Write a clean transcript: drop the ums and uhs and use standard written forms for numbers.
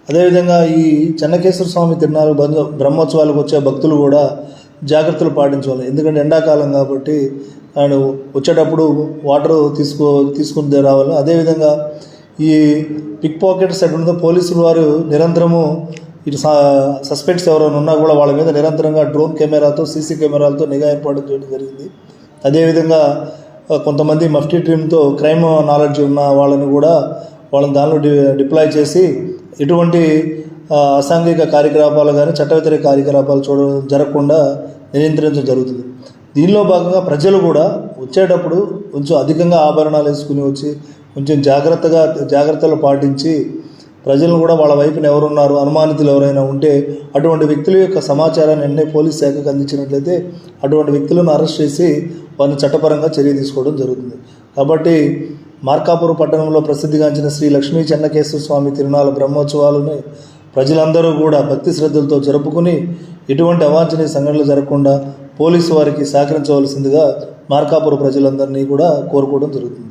అదేవిధంగా ఈ చెన్నకేశ్వర స్వామి తిరునాళ్ళ బ్రహ్మోత్సవాలకు వచ్చే భక్తులు కూడా జాగ్రత్తలు పాటించాలి. ఎందుకంటే ఎండాకాలం కాబట్టి ఆయన వచ్చేటప్పుడు వాటర్ తీసుకుని రావాలి. అదేవిధంగా ఈ పిక్ పాకెట్స్ ఎటువంటి పోలీసులు వారు నిరంతరము ఇటు సస్పెక్ట్స్ ఎవరైనా ఉన్నా కూడా వాళ్ళ మీద నిరంతరంగా డ్రోన్ కెమెరాతో సీసీ కెమెరాలతో నిఘా ఏర్పాటు చేయడం జరిగింది. అదేవిధంగా కొంతమంది మఫ్టీ టీంతో క్రైమ్ నాలెడ్జ్ ఉన్న వాళ్ళని కూడా వాళ్ళని దానిలో డిప్లాయ్ చేసి ఎటువంటి అసాంఘిక కార్యకలాపాలు కానీ చట్ట వ్యతిరేక కార్యకలాపాలు జరగకుండా నియంత్రించడం జరుగుతుంది. దీనిలో భాగంగా ప్రజలు కూడా వచ్చేటప్పుడు కొంచెం అధికంగా ఆభరణాలు వేసుకుని వచ్చి కొంచెం జాగ్రత్తలు పాటించి ప్రజలను కూడా వాళ్ళ వైపున ఎవరున్నారు, అనుమానితులు ఎవరైనా ఉంటే అటువంటి వ్యక్తుల యొక్క సమాచారాన్ని వెంటనే పోలీస్ శాఖకు అందించినట్లయితే అటువంటి వ్యక్తులను అరెస్ట్ చేసి వారిని చట్టపరంగా చర్య తీసుకోవడం జరుగుతుంది. కాబట్టి మార్కాపురం పట్టణంలో ప్రసిద్ధిగాంచిన శ్రీ లక్ష్మీ చెన్నకేశ్వర స్వామి తిరునాళ్ళ బ్రహ్మోత్సవాలను ప్రజలందరూ కూడా భక్తి శ్రద్ధలతో జరుపుకుని ఎటువంటి అవాంఛనీయ సంఘటనలు జరగకుండా పోలీసు వారికి సహకరించవలసిందిగా మార్కాపురం ప్రజలందరినీ కూడా కోరుకోవడం జరుగుతుంది.